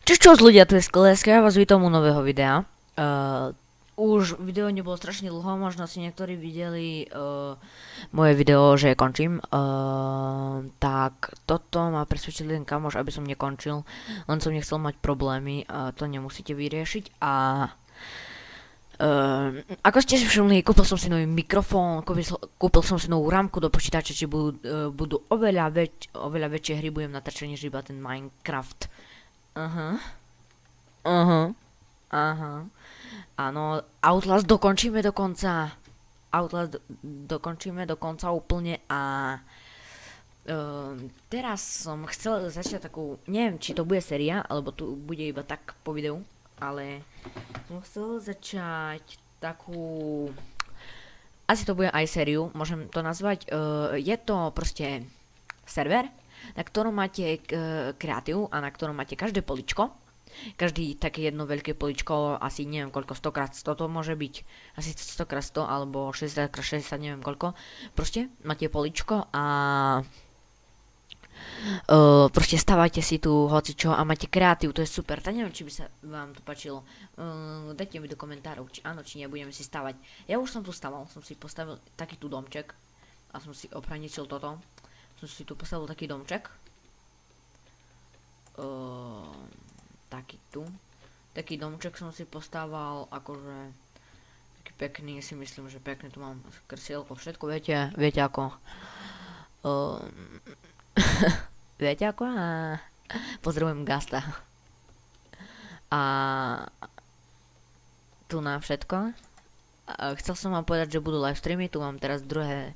Čus ľudia, tu je Skleska, ja vás vítam u nového videa. Už video nebolo strašne dlho, možno si niektorí videli moje video, že končím. Tak toto ma presvedčil jeden kamoš, aby som nekončil, len som nechcel mať problémy, to nemusíte vyriešiť. A ako ste si všimli, kúpil som si nový mikrofón, kúpil som si novú rámku do počítača, či budú oveľa väčšie hry budem natáčať, než iba ten Minecraft. Áno, Outlast dokončíme dokonca. Úplne a teraz som chcel začať takú, neviem, či to bude séria, alebo tu bude iba tak po videu, ale som chcel začať takú, asi to bude aj sériu, môžem to nazvať, je to proste server, na ktorom máte kreatív a na ktorom máte každé poličko. Každý také jedno veľké poličko, asi neviem koľko, 100x100 to môže byť. Asi 100x100 alebo 60x60, neviem koľko. Proste máte poličko a proste stavajte si tu hocičo a máte kreatív, to je super. Tak neviem, či by sa vám to páčilo. Dajte mi do komentárov, či áno, či nebudeme si stavať. Ja už som tu staval, som si postavil taký tu domček a som si opraničil toto. Som si tu postavil taký domček. Taký domček som si postával, akože taký pekný, si myslím, že pekný, tu mám kresielko, všetko, viete ako. Viete ako? Pozdravujem Gasta. A tu na všetko. Chcel som vám povedať, že budú live streamy, tu mám teraz druhé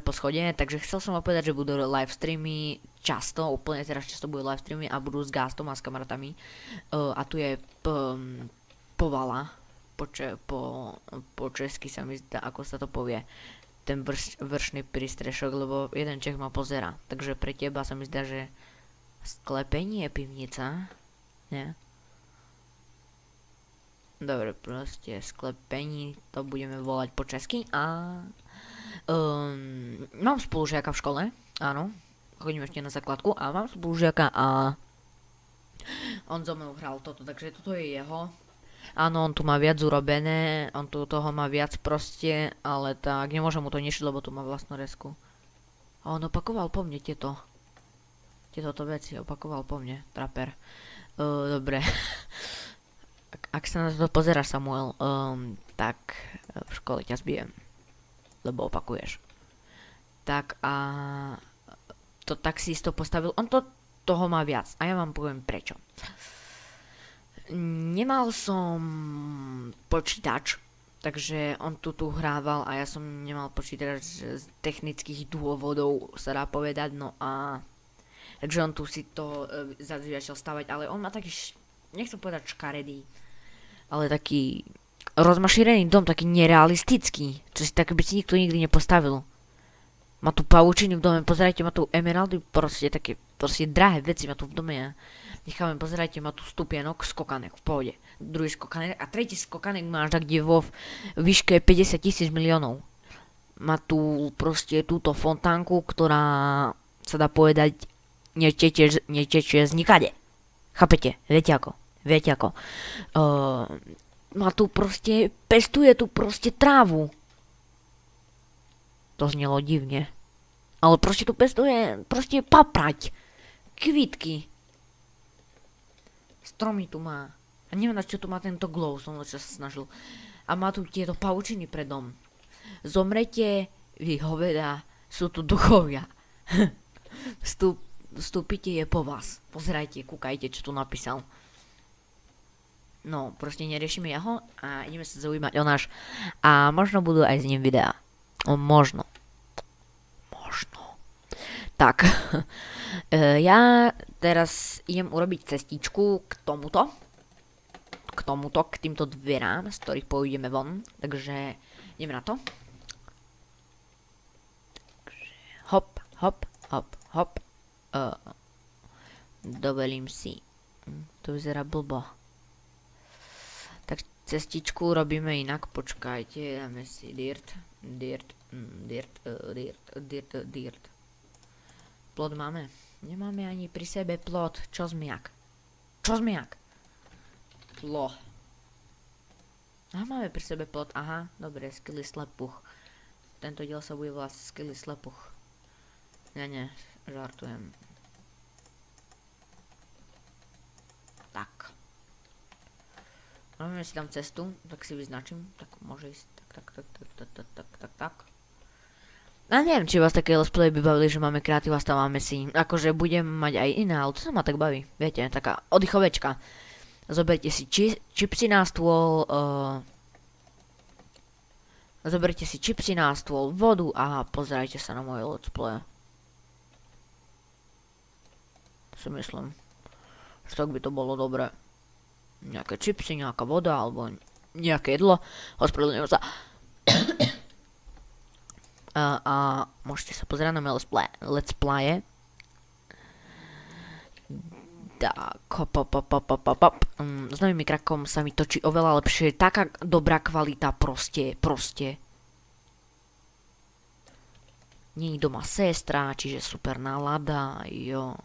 poschodie, takže chcel som vám povedať, že budú live streamy často, úplne teraz často budú live streamy a budú s Gastom a s kamarátami. A tu je povala, po česky sa mi zdá, ako sa to povie, ten vršný prístrešok, lebo jeden Čech ma pozera, takže pre teba sa mi zdá, že sklepenie je pivnica, nie? Dobre, proste sklepení, to budeme volať po česky a mám spolužiaka v škole, áno, chodím ešte na základku a mám spolužiaka a on so mnou hral toto, takže toto je jeho. Áno, on tu má viac urobené, on tu toho má viac proste, ale tak nemôžem mu to nešiť, lebo tu má vlastnú resku. A on opakoval po mne tieto veci, opakoval po mne, traper. Dobre. Ak sa na to pozeráš, Samuel, tak v škole ťa zbijem, lebo opakuješ. Tak a to taxisto postavil, on toho má viac a ja vám poviem prečo. Nemal som počítač, takže on tu hrával a ja som nemal počítač z technických dôvodov, sa dá povedať, no a takže on tu si to začal stavať, ale on má taký, nechcem povedať škaredý, ale taký rozmašírený dom, taký nerealistický, čo si tak by si nikto nikdy nepostavil. Má tu pavučiny v dome, pozerajte, má tu emeraldy, proste také, proste drahé veci má tu v dome. Necháme, pozerajte, má tu stupienok, skokanek v pohode. Druhý skokanek a tretí skokanek máš tak, kde vo výške 50 000 miliónov. Má tu proste túto fontánku, ktorá sa dá povedať netečie z nikade. Chápete? Viete ako. Má tu proste, pestuje tu proste trávu. To znelo divne. Ale proste tu pestuje, proste paprať. Kvitky. Stromy tu má. A neviem, na čo tu má tento glow, som sa snažil. A má tu tieto pavučiny pred dom. Zomrete, vy hoveda, sú tu duchovia. Vstúpite je po vás. Pozerajte, kúkajte, čo tu napísal. No, proste neriešime ho a ideme sa zaujímať o náš. A možno budú aj s ním videá. Možno. Tak. Ja teraz idem urobiť cestičku k tomuto, k týmto dverám, z ktorých pôjdeme von, takže ideme na to. Hop. Dovolím si. To vyzerá blbo. Tak cestičku robíme inak, počkajte, dáme si dirt. Plot máme. Nemáme ani pri sebe plot. Čo zmiak? Čo sme jak? Lo. Aha, máme pri sebe plot, aha, dobre, skilly slepuch. Tento diel sa bude volať skilly slepuch. Nie, žartujem. Tak. Máme si tam cestu, tak si vyznačím, tak môže ísť, tak. A neviem, či vás také let's play by bavili, že máme kreatíva, stávame si, akože budem mať aj iné, ale to sa ma tak baví, viete, taká oddychovečka. Zoberte si čipsy na stôl, vodu a pozerajte sa na moje let's play. Si myslím, že tak by to bolo dobré. Nejaké čipsy, nejaká voda, alebo nejaké jedlo, ospravedlňujem sa. A môžete sa pozerať na moje let's play. Tak, s novým mikrakom sa mi točí oveľa lepšie, taká dobrá kvalita, proste. Nie je doma sestra, čiže super nálada, jo.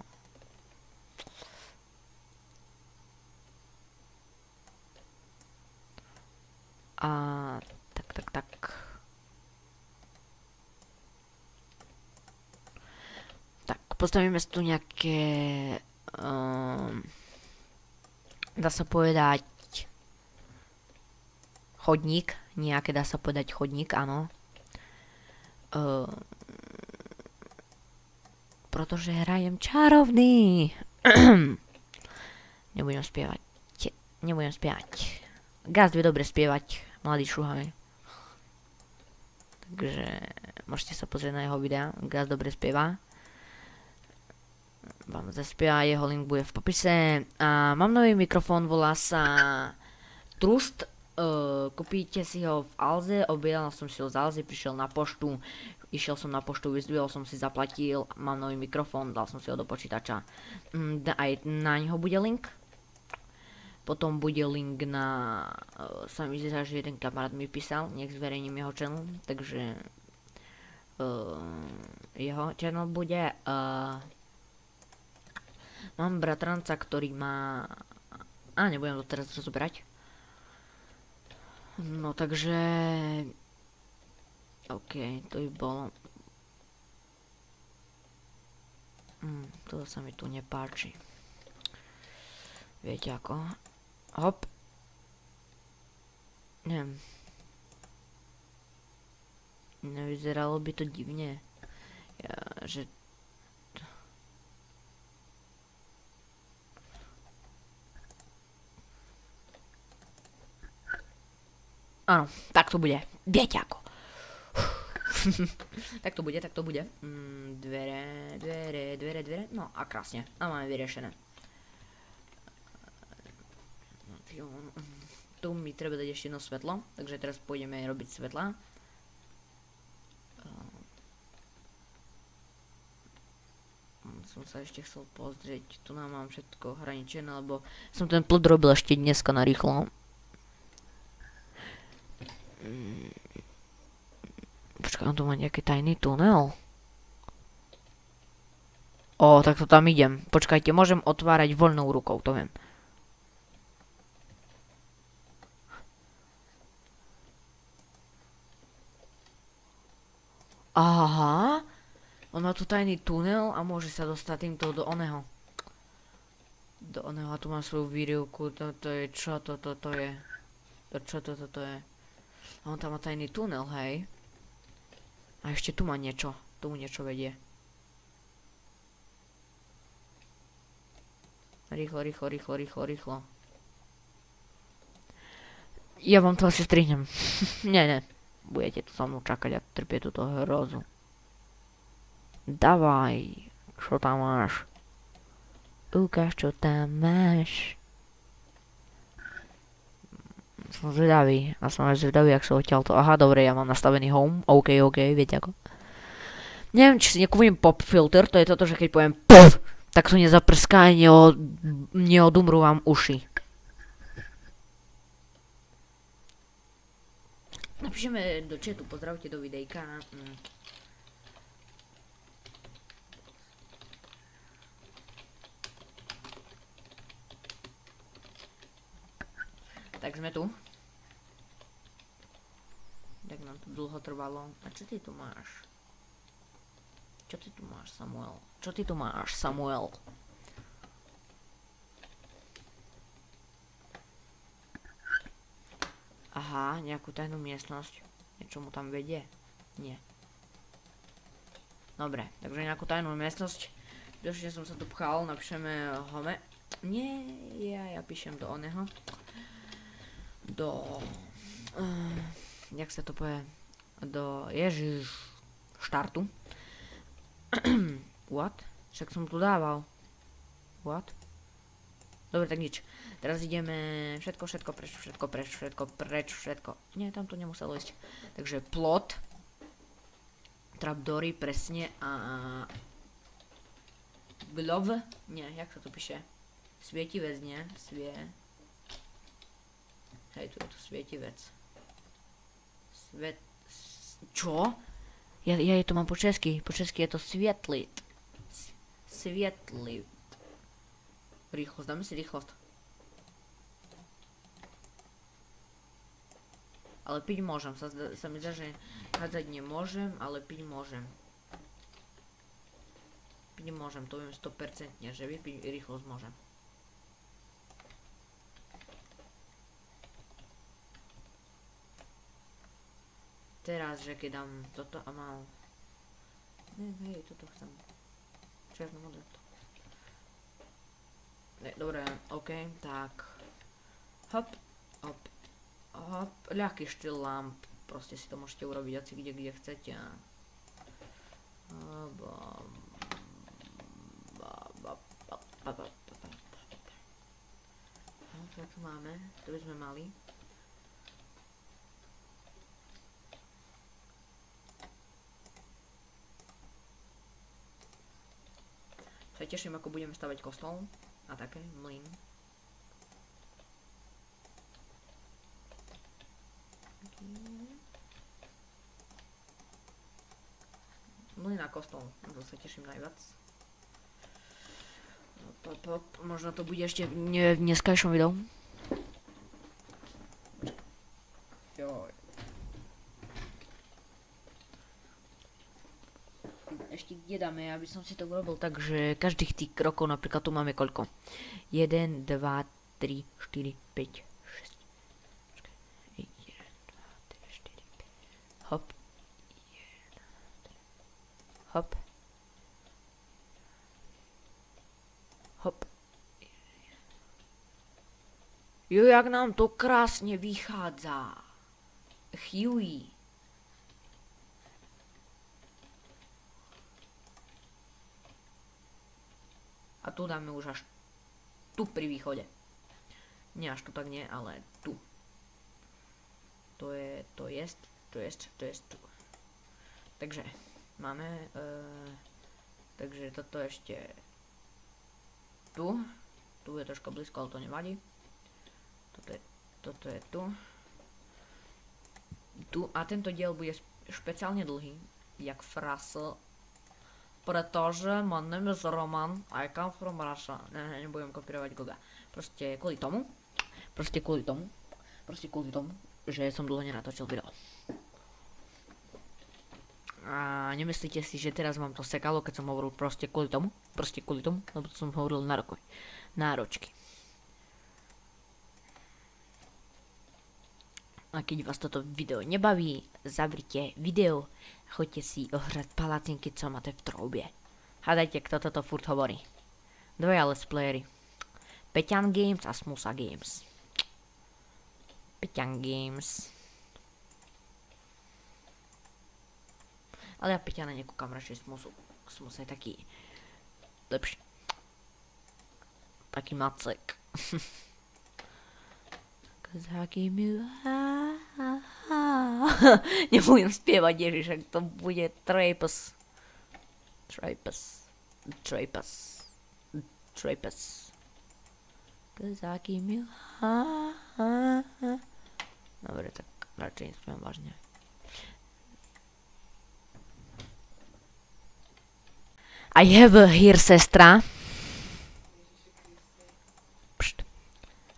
A tak. Tak, postavíme si tu nejaké... dá sa povedať chodník, nejaké dá sa povedať chodník, áno. Pretože hrajem čarovný. Nebudem spievať. Gast vie dobre spievať, mladý šuhaj. Takže môžete sa pozrieť na jeho videa, Gast dobre spieva. Vám zaspieva, jeho link bude v popise. A mám nový mikrofón, volá sa Trust. Kúpite si ho v Alze, objednal som si ho z Alzy, prišiel na poštu. Išiel som na poštu, vyzdvihol som si, zaplatil, mám nový mikrofón, dal som si ho do počítača. Aj na neho bude link. Potom bude link na... sa mi zdá, že jeden kamarát mi písal, nech zverejním jeho channel, takže... jeho channel bude... mám bratranca, ktorý má... nebudem to teraz rozoberať. No takže... OK, to by bolo... toto sa mi tu nepáči. Viete ako? Hop. Neviem. Nevyzeralo by to divne. Že... áno, tak to bude. Viete ako. tak to bude. Dvere. No a krásne. A máme vyriešené. Tu mi treba dať ešte jedno svetlo, takže teraz pôjdeme robiť svetla. Som sa ešte chcel pozrieť, tu nám mám všetko hraničené, lebo som ten plot robil ešte dneska na rýchlo. Počkaj, on tu má nejaký tajný tunel. Tak to tam idem. Počkajte, môžem otvárať voľnou rukou, to viem. Aha. On má tu tajný tunel a môže sa dostať týmto do oného. A tu má svoju výrivku. Toto je čo? Toto je. Čo toto je? A on tam má tajný tunel, hej. A ešte tu má niečo. Tu mu niečo vedie. Rýchlo. Ja vám to asi strihnem. Nie. Budete tu so mnou čakať a trpieť túto hrozu. Davaj. Čo tam máš? Ukáž, čo tam máš. Som zvedavý. A som aj zvedavý, ak sa odtiaľto... aha, dobre, ja mám nastavený home. OK, viete ako. Neviem, či si nekúpim pop filter. To je toto, že keď poviem POF, tak to nezaprská a neodumrú vám uši. Napíšeme do chatu, pozdravte do videjka. Tak sme tu. Tak nám to dlho trvalo. A čo ty tu máš? Čo ty tu máš, Samuel? Čo ty tu máš, Samuel? Aha, nejakú tajnú miestnosť. Niečo mu tam vedie? Nie. Dobre, takže nejakú tajnú miestnosť. Došli som sa tu pchal, napíšeme home. Nie, ja píšem do oného. Jak sa to povie? Do štartu. What? Však som tu dával. What? Dobre, tak nič. Teraz ideme všetko preč. Nie, tam to nemuselo ísť. Takže plot. Trapdory, presne. A glove? Nie, jak sa to píše? Svietivec, nie? Hej, tu je tu svietivec. Čo? Ja to mám po česky. Po česky je to svietlit. Svietlit. Rýchlosť, dáme si rýchlosť. Ale piť môžem, sa mi zdá, že hádzať nemôžem, ale piť môžem. Piť môžem, to viem 100%, že vypiť rýchlosť môžem. Teraz, že keď dám toto a mal... Hej, toto chcem. Černo modré to. Dobre, ok, tak. Hop. Ľahký štýl lamp. Proste si to môžete urobiť asi kde chcete. Čo tu máme? To by sme mali. Sa teším, ako budeme stavať kostol. A také, mlyn. Mlyn a kostol, na to sa teším najviac. Možno to bude ešte v dneskajšom videu. Joj. Ešte kde dáme, aby som si to urobil tak, že každých tých krokov, napríklad tu máme koľko? 1, 2, 3, 4, 5, 6. 1, 2, 3, 4, 5. Hop. Hop. Hop. Jo, jak nám to krásne vychádza. Huey. A tu dáme už až tu pri východe. Nie až tu tak nie, ale tu. To je tu. Takže máme, takže toto ešte tu. Tu je troška blízko, ale to nevadí. Toto je tu. Tu. A tento diel bude špeciálne dlhý, jak frasl. Pretože môj name je Roman, I come from Russia. Nebudem kopírovať Goga. Proste kvôli tomu, že som dlho nenatočil video. A nemyslíte si, že teraz vám to sekalo, keď som hovoril proste kvôli tomu, lebo to som hovoril náročky. A keď vás toto video nebaví, zavrite video, choďte si ohrať palacinky, co máte v troubie. Hádajte, kto toto furt hovorí. Dvoja let's playery. Peťan Games a Smusa Games. Peťan Games. Ale ja Peťana nekúkam, radšej Smusu. Smus je taký lepší. Taký macek. Nebudem spievať, Ježiš, ak to bude Trapes. Dobre, tak radšej nespievam vážne. I have here, sestra.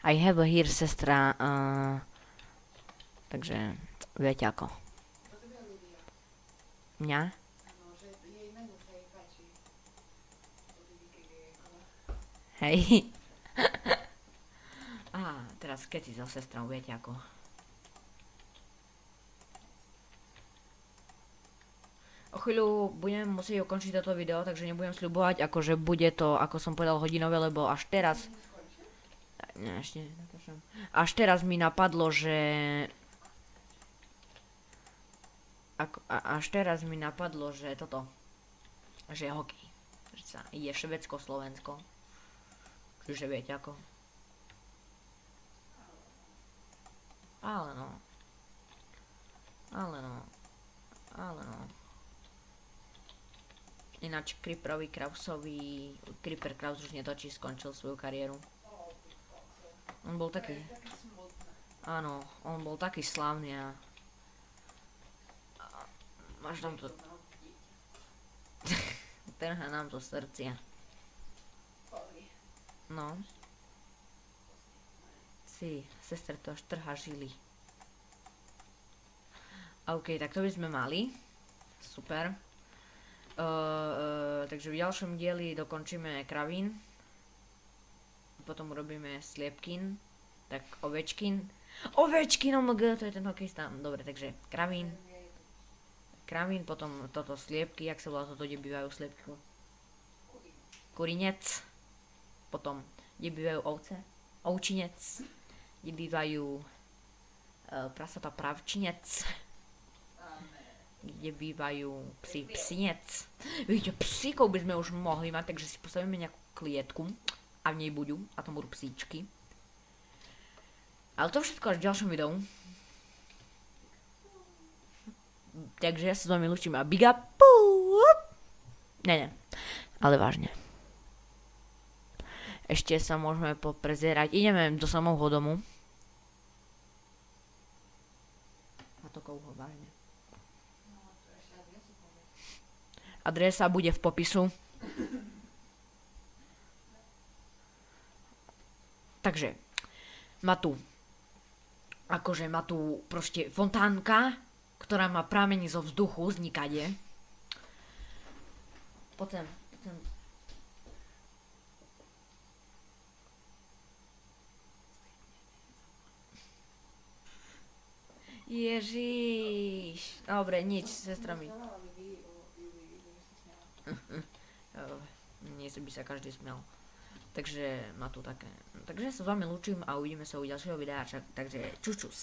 I have a here sestra, takže viete ako. Mňa? Hej. Teraz keď si so sestrou, viete ako. O chvíľu budem musieť ukončiť toto video, takže nebudem sľubovať, akože bude to, ako som povedal, hodinové, lebo až teraz... Ne, ešte nenatáčam. Až teraz mi napadlo, že... Až teraz mi napadlo, že toto... Že je hokej. Že sa ide Švédsko-Slovensko. Čiže viete ako. Ale no. Ináč Creeper Kraus už netočí, skončil svoju kariéru. On bol taký... Áno, on bol taký slávny a... Máš tam to... Trhá nám to srdcia. No. Sestra to až trhá žily. OK, tak to by sme mali. Super. Takže v ďalšom dieli dokončíme kravín. Potom urobíme sliepkin. Tak ovečkin. Ovečkin, omg, to je ten hokejista. Dobre, takže kravín. Kravín, potom toto sliepky, jak sa volá toto, kde bývajú sliepky. Kurinec. Potom, kde bývajú ovce. Ovčinec. Kde bývajú prasata pravčinec. Kde bývajú psi, psinec. Vidíte, psíkov by sme už mohli mať, takže si postavíme nejakú klietku a v nej budú, a tam budú psíčky. Ale to všetko až v ďalšom videu. Takže ja sa s vami lúčim a big up. Ne, ale vážne. Ešte sa môžeme poprezerať. Ideme do samého domu. A to kouho, vážne. Adresa bude v popisu. Takže, má tu proste fontánka, ktorá má pramení zo vzduchu, z nikade. Poď sem. Ježiš. Dobre, nič, sestra mi. Nie by sa každý smial. Takže má tu také. Takže sa s vami lúčim a uvidíme sa u ďalšieho videa. Takže čus čus.